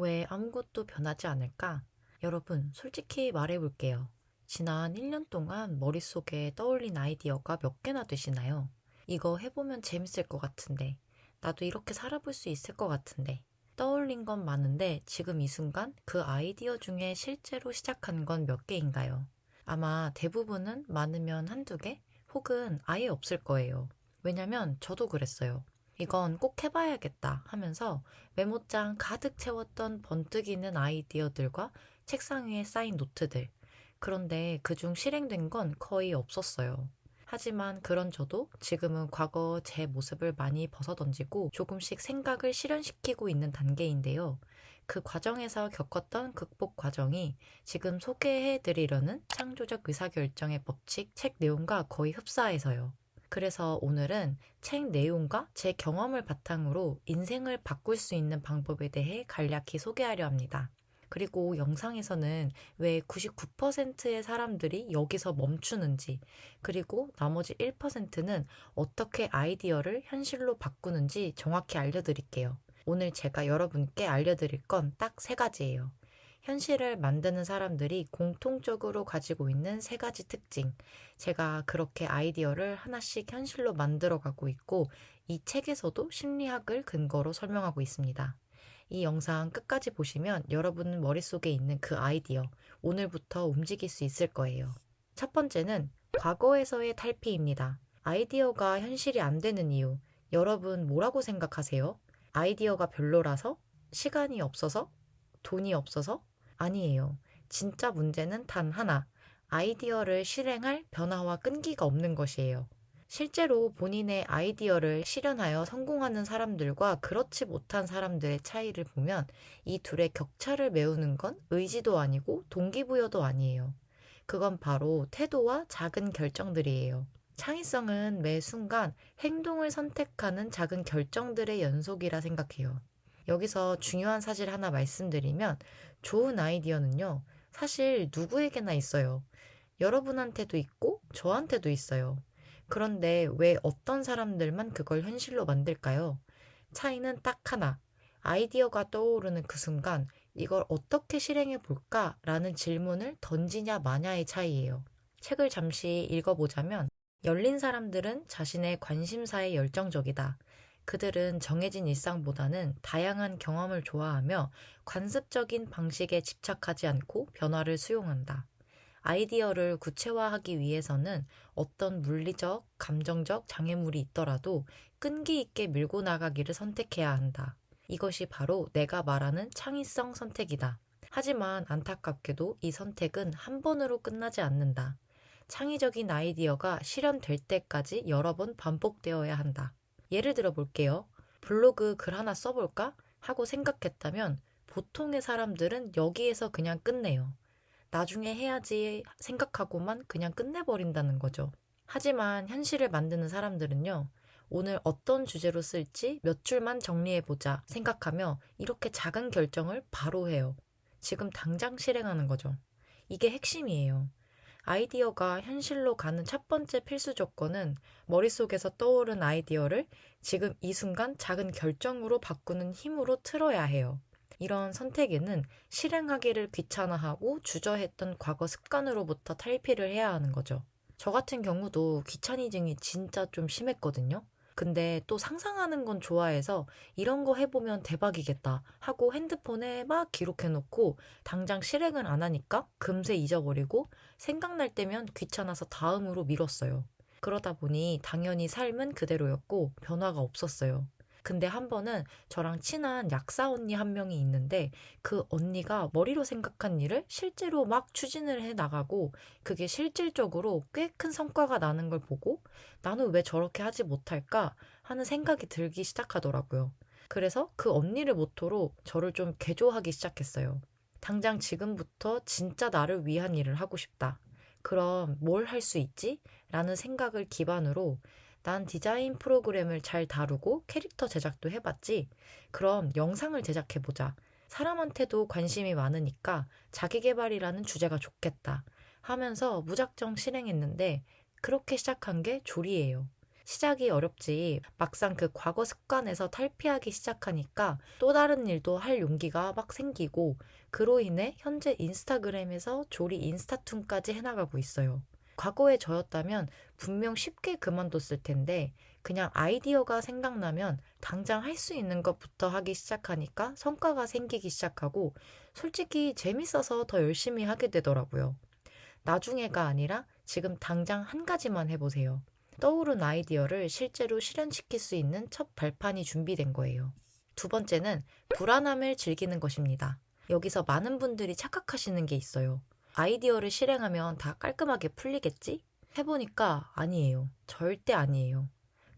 왜 아무것도 변하지 않을까? 여러분, 솔직히 말해볼게요. 지난 1년 동안 머릿속에 떠올린 아이디어가 몇 개나 되시나요? 이거 해보면 재밌을 것 같은데, 나도 이렇게 살아볼 수 있을 것 같은데, 떠올린 건 많은데 지금 이 순간 그 아이디어 중에 실제로 시작한 건 몇 개인가요? 아마 대부분은 많으면 한두 개? 혹은 아예 없을 거예요. 왜냐면 저도 그랬어요. 이건 꼭 해봐야겠다 하면서 메모장 가득 채웠던 번뜩이는 아이디어들과 책상 위에 쌓인 노트들. 그런데 그중 실행된 건 거의 없었어요. 하지만 그런 저도 지금은 과거 제 모습을 많이 벗어던지고 조금씩 생각을 실현시키고 있는 단계인데요. 그 과정에서 겪었던 극복 과정이 지금 소개해 드리려는 창조적 의사결정의 법칙 책 내용과 거의 흡사해서요. 그래서 오늘은 책 내용과 제 경험을 바탕으로 인생을 바꿀 수 있는 방법에 대해 간략히 소개하려 합니다. 그리고 영상에서는 왜 99%의 사람들이 여기서 멈추는지, 그리고 나머지 1%는 어떻게 아이디어를 현실로 바꾸는지 정확히 알려드릴게요. 오늘 제가 여러분께 알려드릴 건 딱 세 가지예요. 현실을 만드는 사람들이 공통적으로 가지고 있는 세 가지 특징. 제가 그렇게 아이디어를 하나씩 현실로 만들어가고 있고, 이 책에서도 심리학을 근거로 설명하고 있습니다. 이 영상 끝까지 보시면 여러분 머릿속에 있는 그 아이디어, 오늘부터 움직일 수 있을 거예요. 첫 번째는 과거에서의 탈피입니다. 아이디어가 현실이 안 되는 이유, 여러분 뭐라고 생각하세요? 아이디어가 별로라서? 시간이 없어서? 돈이 없어서? 아니에요. 진짜 문제는 단 하나. 아이디어를 실행할 변화와 끈기가 없는 것이에요. 실제로 본인의 아이디어를 실현하여 성공하는 사람들과 그렇지 못한 사람들의 차이를 보면 이 둘의 격차를 메우는 건 의지도 아니고 동기부여도 아니에요. 그건 바로 태도와 작은 결정들이에요. 창의성은 매 순간 행동을 선택하는 작은 결정들의 연속이라 생각해요. 여기서 중요한 사실 하나 말씀드리면 좋은 아이디어는요, 사실 누구에게나 있어요. 여러분한테도 있고 저한테도 있어요. 그런데 왜 어떤 사람들만 그걸 현실로 만들까요? 차이는 딱 하나. 아이디어가 떠오르는 그 순간 이걸 어떻게 실행해 볼까? 라는 질문을 던지냐 마냐의 차이예요. 책을 잠시 읽어보자면 열린 사람들은 자신의 관심사에 열정적이다. 그들은 정해진 일상보다는 다양한 경험을 좋아하며 관습적인 방식에 집착하지 않고 변화를 수용한다. 아이디어를 구체화하기 위해서는 어떤 물리적, 감정적 장애물이 있더라도 끈기 있게 밀고 나가기를 선택해야 한다. 이것이 바로 내가 말하는 창의성 선택이다. 하지만 안타깝게도 이 선택은 한 번으로 끝나지 않는다. 창의적인 아이디어가 실현될 때까지 여러 번 반복되어야 한다. 예를 들어 볼게요. 블로그 글 하나 써볼까? 하고 생각했다면 보통의 사람들은 여기에서 그냥 끝내요. 나중에 해야지 생각하고만 그냥 끝내버린다는 거죠. 하지만 현실을 만드는 사람들은요, 오늘 어떤 주제로 쓸지 몇 줄만 정리해보자 생각하며 이렇게 작은 결정을 바로 해요. 지금 당장 실행하는 거죠. 이게 핵심이에요. 아이디어가 현실로 가는 첫 번째 필수 조건은 머릿속에서 떠오른 아이디어를 지금 이 순간 작은 결정으로 바꾸는 힘으로 틀어야 해요. 이런 선택에는 실행하기를 귀찮아하고 주저했던 과거 습관으로부터 탈피를 해야 하는 거죠. 저 같은 경우도 귀차니즘이 진짜 좀 심했거든요. 근데 또 상상하는 건 좋아해서 이런 거 해보면 대박이겠다 하고 핸드폰에 막 기록해놓고 당장 실행을 안 하니까 금세 잊어버리고 생각날 때면 귀찮아서 다음으로 미뤘어요. 그러다 보니 당연히 삶은 그대로였고 변화가 없었어요. 근데 한 번은 저랑 친한 약사 언니 한 명이 있는데 그 언니가 머리로 생각한 일을 실제로 막 추진을 해 나가고 그게 실질적으로 꽤 큰 성과가 나는 걸 보고 나는 왜 저렇게 하지 못할까 하는 생각이 들기 시작하더라고요. 그래서 그 언니를 모토로 저를 좀 개조하기 시작했어요. 당장 지금부터 진짜 나를 위한 일을 하고 싶다. 그럼 뭘 할 수 있지? 라는 생각을 기반으로 난 디자인 프로그램을 잘 다루고 캐릭터 제작도 해봤지. 그럼 영상을 제작해보자. 사람한테도 관심이 많으니까 자기계발이라는 주제가 좋겠다. 하면서 무작정 실행했는데 그렇게 시작한 게 조리예요. 시작이 어렵지 막상 그 과거 습관에서 탈피하기 시작하니까 또 다른 일도 할 용기가 막 생기고 그로 인해 현재 인스타그램에서 조리 인스타툰까지 해나가고 있어요. 과거의 저였다면 분명 쉽게 그만뒀을 텐데 그냥 아이디어가 생각나면 당장 할 수 있는 것부터 하기 시작하니까 성과가 생기기 시작하고 솔직히 재밌어서 더 열심히 하게 되더라고요. 나중에가 아니라 지금 당장 한 가지만 해보세요. 떠오른 아이디어를 실제로 실현시킬 수 있는 첫 발판이 준비된 거예요. 두 번째는 불안함을 즐기는 것입니다. 여기서 많은 분들이 착각하시는 게 있어요. 아이디어를 실행하면 다 깔끔하게 풀리겠지? 해보니까 아니에요. 절대 아니에요.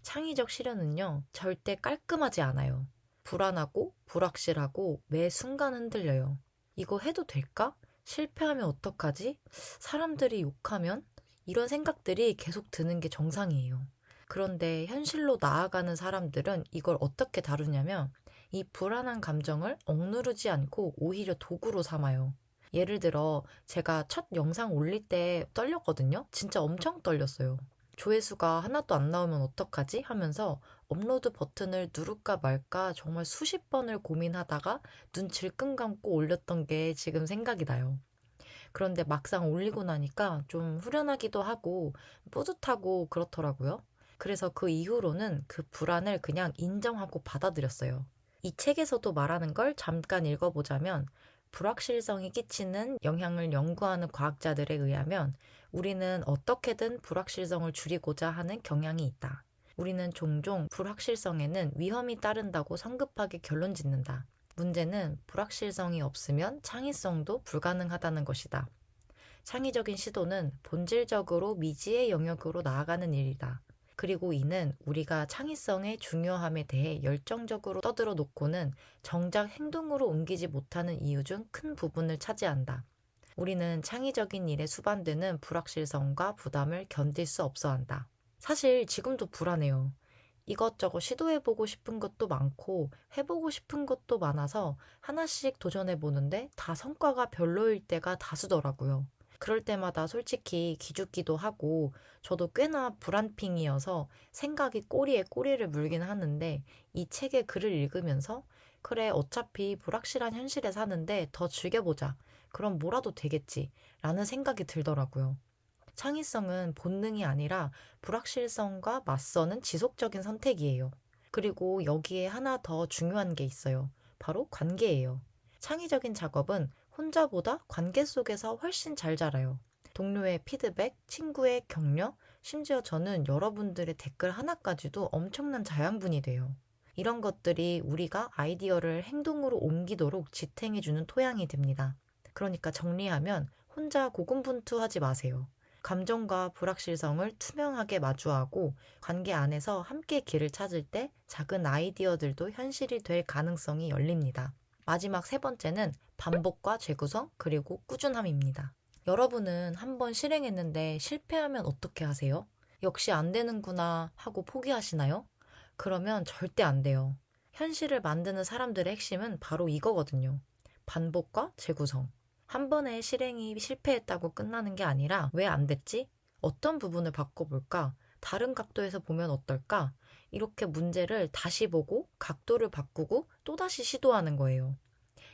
창의적 실현은요, 절대 깔끔하지 않아요. 불안하고 불확실하고 매 순간 흔들려요. 이거 해도 될까? 실패하면 어떡하지? 사람들이 욕하면? 이런 생각들이 계속 드는 게 정상이에요. 그런데 현실로 나아가는 사람들은 이걸 어떻게 다루냐면 이 불안한 감정을 억누르지 않고 오히려 도구로 삼아요. 예를 들어 제가 첫 영상 올릴 때 떨렸거든요. 진짜 엄청 떨렸어요. 조회수가 하나도 안 나오면 어떡하지? 하면서 업로드 버튼을 누를까 말까 정말 수십 번을 고민하다가 눈 질끈 감고 올렸던 게 지금 생각이 나요. 그런데 막상 올리고 나니까 좀 후련하기도 하고 뿌듯하고 그렇더라고요. 그래서 그 이후로는 그 불안을 그냥 인정하고 받아들였어요. 이 책에서도 말하는 걸 잠깐 읽어보자면 불확실성이 끼치는 영향을 연구하는 과학자들에 의하면 우리는 어떻게든 불확실성을 줄이고자 하는 경향이 있다. 우리는 종종 불확실성에는 위험이 따른다고 성급하게 결론 짓는다. 문제는 불확실성이 없으면 창의성도 불가능하다는 것이다. 창의적인 시도는 본질적으로 미지의 영역으로 나아가는 일이다. 그리고 이는 우리가 창의성의 중요함에 대해 열정적으로 떠들어 놓고는 정작 행동으로 옮기지 못하는 이유 중 큰 부분을 차지한다. 우리는 창의적인 일에 수반되는 불확실성과 부담을 견딜 수 없어 한다. 사실 지금도 불안해요. 이것저것 시도해보고 싶은 것도 많고 해보고 싶은 것도 많아서 하나씩 도전해보는데 다 성과가 별로일 때가 다수더라고요. 그럴 때마다 솔직히 기죽기도 하고 저도 꽤나 불안핑이어서 생각이 꼬리에 꼬리를 물긴 하는데 이 책의 글을 읽으면서 그래 어차피 불확실한 현실에 사는데 더 즐겨보자. 그럼 뭐라도 되겠지 라는 생각이 들더라고요. 창의성은 본능이 아니라 불확실성과 맞서는 지속적인 선택이에요. 그리고 여기에 하나 더 중요한 게 있어요. 바로 관계예요. 창의적인 작업은 혼자보다 관계 속에서 훨씬 잘 자라요. 동료의 피드백, 친구의 격려, 심지어 저는 여러분들의 댓글 하나까지도 엄청난 자양분이 돼요. 이런 것들이 우리가 아이디어를 행동으로 옮기도록 지탱해주는 토양이 됩니다. 그러니까 정리하면 혼자 고군분투하지 마세요. 감정과 불확실성을 투명하게 마주하고 관계 안에서 함께 길을 찾을 때 작은 아이디어들도 현실이 될 가능성이 열립니다. 마지막 세 번째는 반복과 재구성 그리고 꾸준함입니다. 여러분은 한번 실행했는데 실패하면 어떻게 하세요? 역시 안 되는구나 하고 포기하시나요? 그러면 절대 안 돼요. 현실을 만드는 사람들의 핵심은 바로 이거거든요. 반복과 재구성. 한 번의 실행이 실패했다고 끝나는 게 아니라 왜 안 됐지? 어떤 부분을 바꿔볼까? 다른 각도에서 보면 어떨까? 이렇게 문제를 다시 보고 각도를 바꾸고 또다시 시도하는 거예요.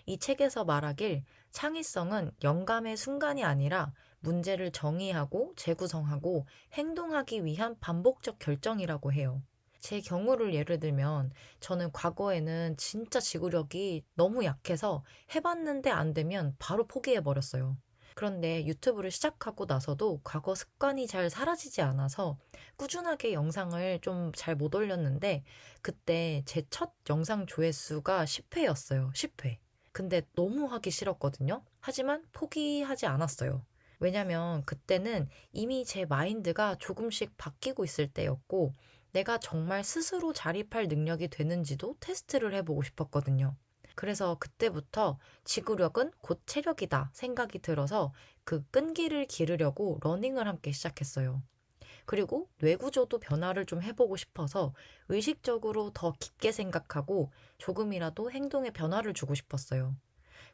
이 책에서 말하길 창의성은 영감의 순간이 아니라 문제를 정의하고 재구성하고 행동하기 위한 반복적 결정이라고 해요. 제 경우를 예를 들면 저는 과거에는 진짜 지구력이 너무 약해서 해봤는데 안 되면 바로 포기해버렸어요. 그런데 유튜브를 시작하고 나서도 과거 습관이 잘 사라지지 않아서 꾸준하게 영상을 좀 잘 못 올렸는데 그때 제 첫 영상 조회수가 10회였어요. 10회. 근데 너무 하기 싫었거든요. 하지만 포기하지 않았어요. 왜냐면 그때는 이미 제 마인드가 조금씩 바뀌고 있을 때였고 내가 정말 스스로 자립할 능력이 되는지도 테스트를 해보고 싶었거든요. 그래서 그때부터 지구력은 곧 체력이다 생각이 들어서 그 끈기를 기르려고 러닝을 함께 시작했어요. 그리고 뇌구조도 변화를 좀 해보고 싶어서 의식적으로 더 깊게 생각하고 조금이라도 행동에 변화를 주고 싶었어요.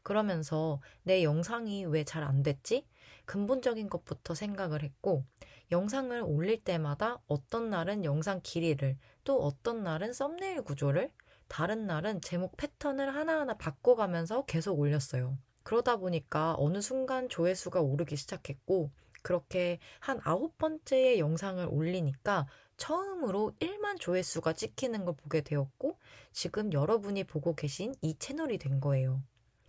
그러면서 내 영상이 왜 잘 안 됐지? 근본적인 것부터 생각을 했고, 영상을 올릴 때마다 어떤 날은 영상 길이를, 또 어떤 날은 썸네일 구조를, 다른 날은 제목 패턴을 하나하나 바꿔가면서 계속 올렸어요. 그러다 보니까 어느 순간 조회수가 오르기 시작했고, 그렇게 한 9번째의 영상을 올리니까 처음으로 1만 조회수가 찍히는 걸 보게 되었고, 지금 여러분이 보고 계신 이 채널이 된 거예요.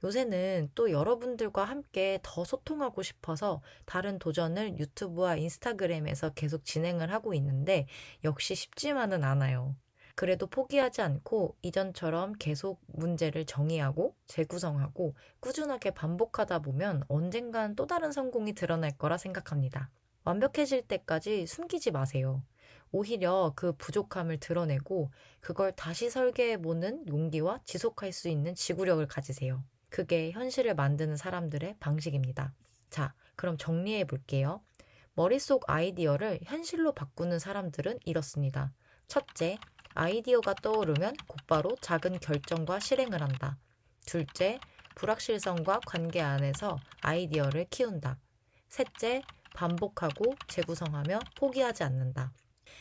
요새는 또 여러분들과 함께 더 소통하고 싶어서 다른 도전을 유튜브와 인스타그램에서 계속 진행을 하고 있는데 역시 쉽지만은 않아요. 그래도 포기하지 않고 이전처럼 계속 문제를 정의하고 재구성하고 꾸준하게 반복하다 보면 언젠간 또 다른 성공이 드러날 거라 생각합니다. 완벽해질 때까지 숨기지 마세요. 오히려 그 부족함을 드러내고 그걸 다시 설계해보는 용기와 지속할 수 있는 지구력을 가지세요. 그게 현실을 만드는 사람들의 방식입니다. 자, 그럼 정리해 볼게요. 머릿속 아이디어를 현실로 바꾸는 사람들은 이렇습니다. 첫째, 아이디어가 떠오르면 곧바로 작은 결정과 실행을 한다. 둘째, 불확실성과 관계 안에서 아이디어를 키운다. 셋째, 반복하고 재구성하며 포기하지 않는다.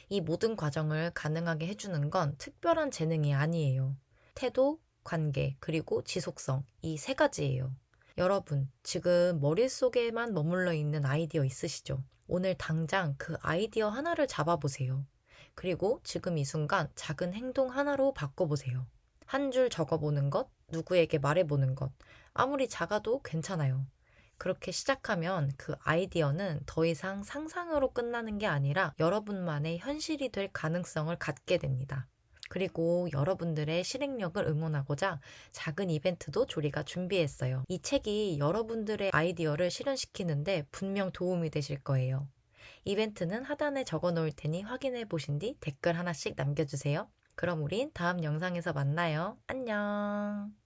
이 모든 과정을 가능하게 해주는 건 특별한 재능이 아니에요. 태도, 관계, 그리고 지속성, 이 세 가지예요. 여러분, 지금 머릿속에만 머물러 있는 아이디어 있으시죠? 오늘 당장 그 아이디어 하나를 잡아보세요. 그리고 지금 이 순간 작은 행동 하나로 바꿔보세요. 한 줄 적어보는 것, 누구에게 말해보는 것, 아무리 작아도 괜찮아요. 그렇게 시작하면 그 아이디어는 더 이상 상상으로 끝나는 게 아니라 여러분만의 현실이 될 가능성을 갖게 됩니다. 그리고 여러분들의 실행력을 응원하고자 작은 이벤트도 조리가 준비했어요. 이 책이 여러분들의 아이디어를 실현시키는데 분명 도움이 되실 거예요. 이벤트는 하단에 적어 놓을 테니 확인해 보신 뒤 댓글 하나씩 남겨주세요. 그럼 우린 다음 영상에서 만나요. 안녕.